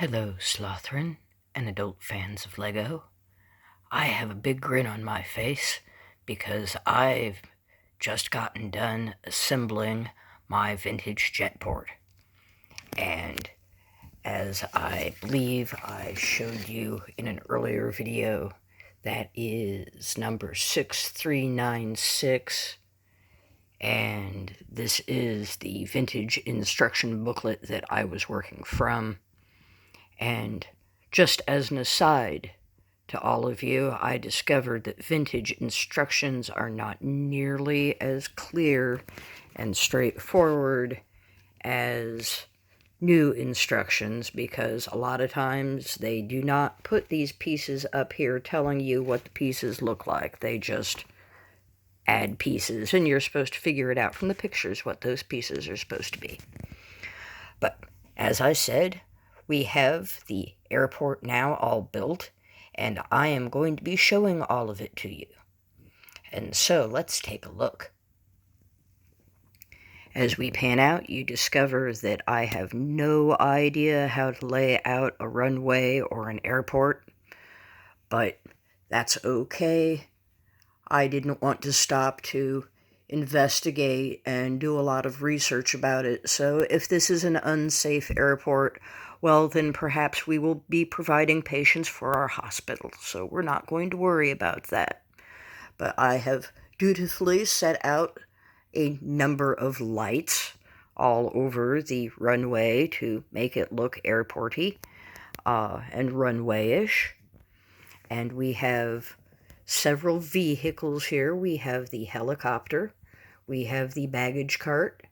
Hello, Slothrin and adult fans of Lego. I have a big grin on my face because I've just gotten done assembling my vintage Jetport. And as I believe I showed you in an earlier video, that is number 6396. And this is the vintage instruction booklet that I was working from. And just as an aside to all of you, I discovered that vintage instructions are not nearly as clear and straightforward as new instructions, because a lot of times they do not put these pieces up here telling you what the pieces look like. They just add pieces, and you're supposed to figure it out from the pictures what those pieces are supposed to be. But as I said, we have the airport now all built, and I am going to be showing all of it to you. And so let's take a look. As we pan out, you discover that I have no idea how to lay out a runway or an airport, but that's okay. I didn't want to stop to investigate and do a lot of research about it, so if this is an unsafe airport, well, then perhaps we will be providing patients for our hospital, so we're not going to worry about that. But I have dutifully set out a number of lights all over the runway to make it look airporty and runway-ish. And we have several vehicles here. We have the helicopter, we have the baggage cart,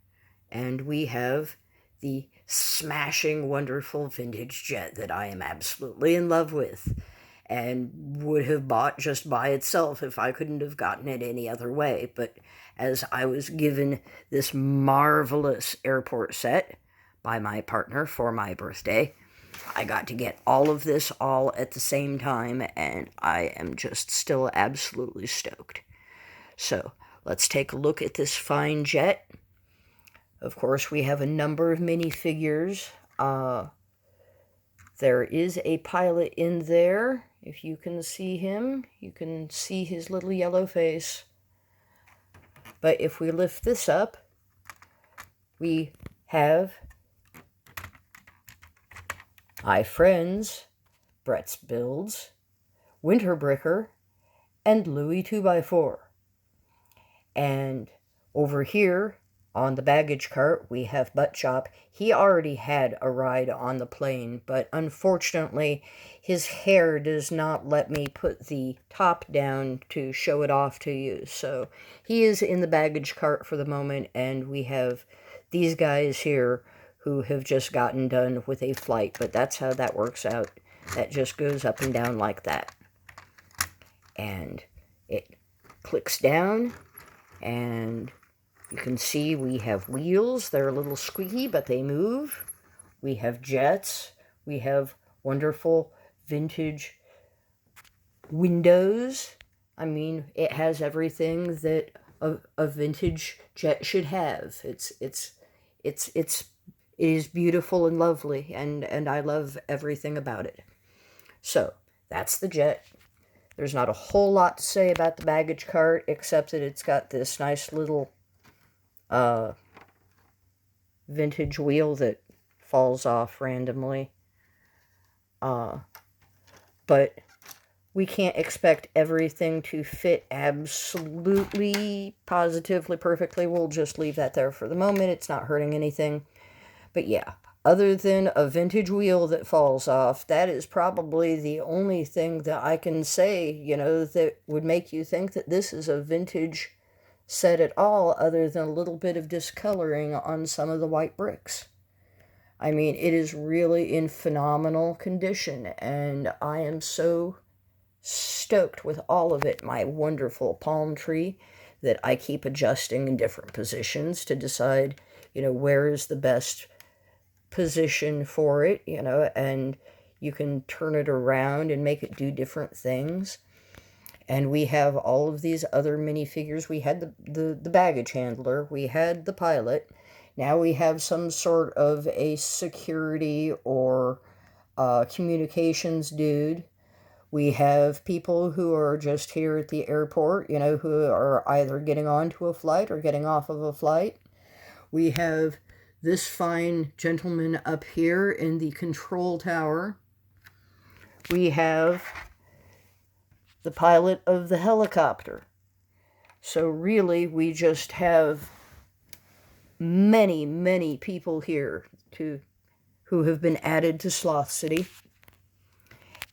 and we have the smashing, wonderful vintage jet that I am absolutely in love with and would have bought just by itself if I couldn't have gotten it any other way. But as I was given this marvelous airport set by my partner for my birthday, I got to get all of this all at the same time, and I am just still absolutely stoked. So let's take a look at this fine jet. Of course, we have a number of minifigures. There is a pilot in there. If you can see him, you can see his little yellow face. But if we lift this up, we have Hi Friends, Brett's Builds, Winterbricker, and Louie 2x4. And over here on the baggage cart, we have Butt Chop. He already had a ride on the plane, but unfortunately, his hair does not let me put the top down to show it off to you. So he is in the baggage cart for the moment, and we have these guys here who have just gotten done with a flight, but that's how that works out. That just goes up and down like that. And it clicks down, and you can see we have wheels. They're a little squeaky, but they move. We have jets. We have wonderful vintage windows. I mean, it has everything that a vintage jet should have. It is beautiful and lovely, and I love everything about it. So that's the jet. There's not a whole lot to say about the baggage cart, except that it's got this nice little vintage wheel that falls off randomly. But we can't expect everything to fit absolutely, positively, perfectly. We'll just leave that there for the moment. It's not hurting anything. But yeah, other than a vintage wheel that falls off, that is probably the only thing that I can say, that would make you think that this is a vintage set at all, other than a little bit of discoloring on some of the white bricks. I mean, it is really in phenomenal condition, and I am so stoked with all of it. My wonderful palm tree that I keep adjusting in different positions to decide, where is the best position for it, and you can turn it around and make it do different things. And we have all of these other minifigures. We had the baggage handler. We had the pilot. Now we have some sort of a security or communications dude. We have people who are just here at the airport, who are either getting onto a flight or getting off of a flight. We have this fine gentleman up here in the control tower. We have the pilot of the helicopter. So really, we just have many, many people here who have been added to Sloth City.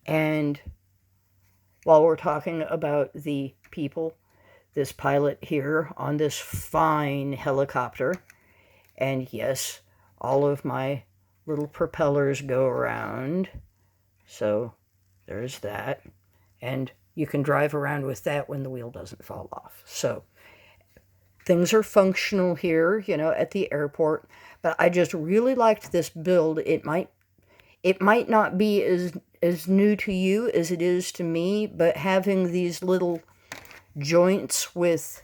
And while we're talking about the people, this pilot here on this fine helicopter, and yes, all of my little propellers go around, so there's that. And you can drive around with that when the wheel doesn't fall off. So things are functional here, at the airport. But I just really liked this build. It might not be as new to you as it is to me, but having these little joints with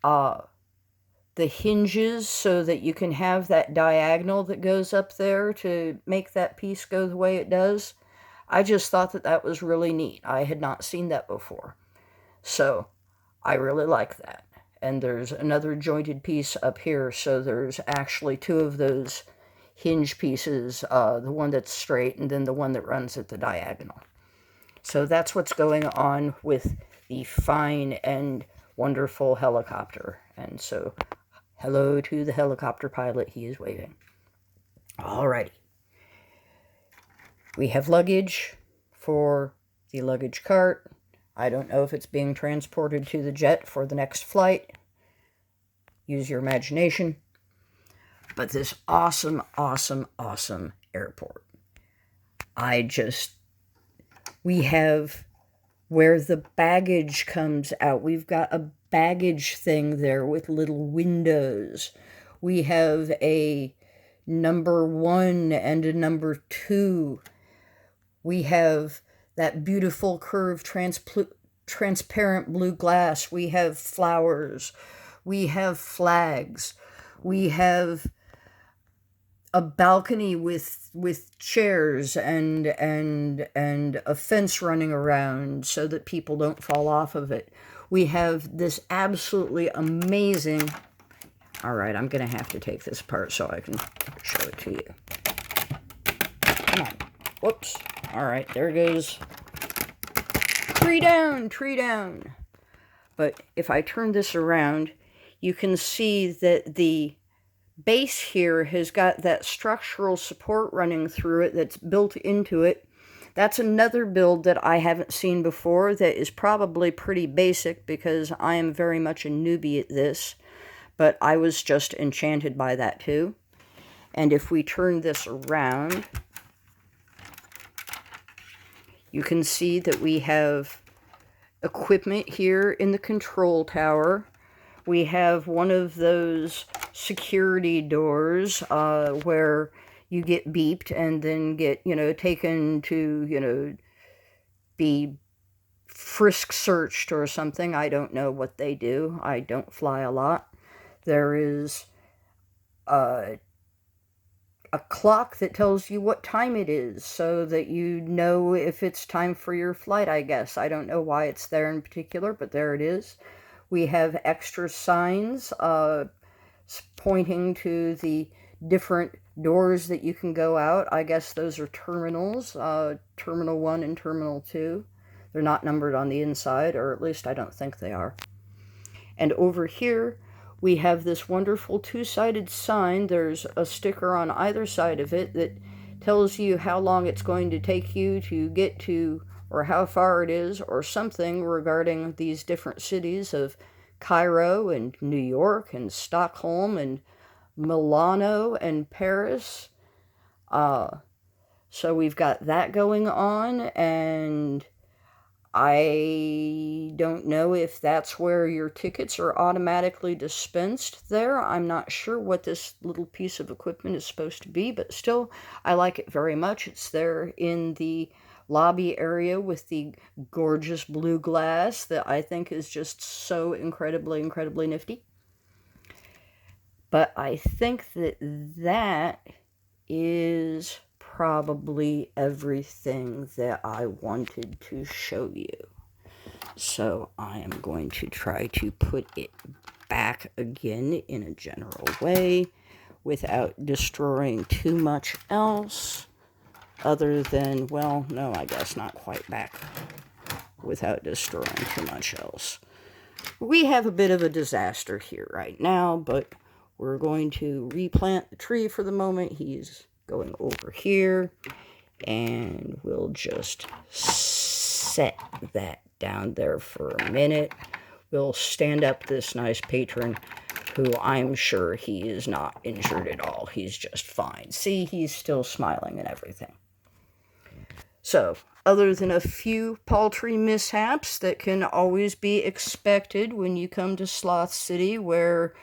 the hinges so that you can have that diagonal that goes up there to make that piece go the way it does, I just thought that was really neat. I had not seen that before. So I really like that. And there's another jointed piece up here, so there's actually two of those hinge pieces, the one that's straight and then the one that runs at the diagonal. So that's what's going on with the fine and wonderful helicopter. And so, hello to the helicopter pilot. He is waving. Alrighty. We have luggage for the luggage cart. I don't know if it's being transported to the jet for the next flight. Use your imagination. But this awesome, awesome, awesome airport. We have where the baggage comes out. We've got a baggage thing there with little windows. We have a number 1 and a number 2. We have that beautiful curved transparent blue glass. We have flowers. We have flags. We have a balcony with chairs and a fence running around so that people don't fall off of it. We have this absolutely amazing... All right, I'm going to have to take this apart so I can show it to you. Come on. Whoops. All right, there goes. Tree down, tree down. But if I turn this around, you can see that the base here has got that structural support running through it that's built into it. That's another build that I haven't seen before that is probably pretty basic because I am very much a newbie at this, but I was just enchanted by that too. And if we turn this around, you can see that we have equipment here in the control tower. We have one of those security doors where you get beeped and then get, taken to, be frisk searched or something. I don't know what they do. I don't fly a lot. There is a clock that tells you what time it is so that you know if it's time for your flight, I guess. I don't know why it's there in particular, but there it is. We have extra signs pointing to the different doors that you can go out. I guess those are terminals, Terminal 1 and Terminal 2. They're not numbered on the inside, or at least I don't think they are. And over here, we have this wonderful two-sided sign. There's a sticker on either side of it that tells you how long it's going to take you to get to, or how far it is, or something regarding these different cities of Cairo and New York and Stockholm and Milano and Paris. So we've got that going on, and I don't know if that's where your tickets are automatically dispensed there. I'm not sure what this little piece of equipment is supposed to be, but still, I like it very much. It's there in the lobby area with the gorgeous blue glass that I think is just so incredibly, incredibly nifty. But I think that is probably everything that I wanted to show you. So I am going to try to put it back again in a general way without destroying too much else, other than, well, no, I guess not quite back without destroying too much else. We have a bit of a disaster here right now, but we're going to replant the tree for the moment. He's going over here, and we'll just set that down there for a minute. We'll stand up this nice patron, who I'm sure he is not injured at all. He's just fine. See, he's still smiling and everything. So, other than a few paltry mishaps that can always be expected when you come to Sloth City, where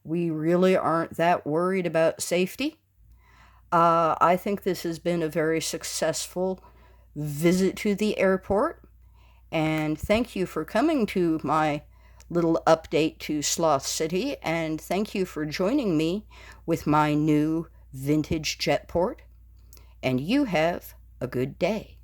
we really aren't that worried about safety, I think this has been a very successful visit to the airport. And thank you for coming to my little update to Sloth City, and thank you for joining me with my new vintage Jetport, and you have a good day.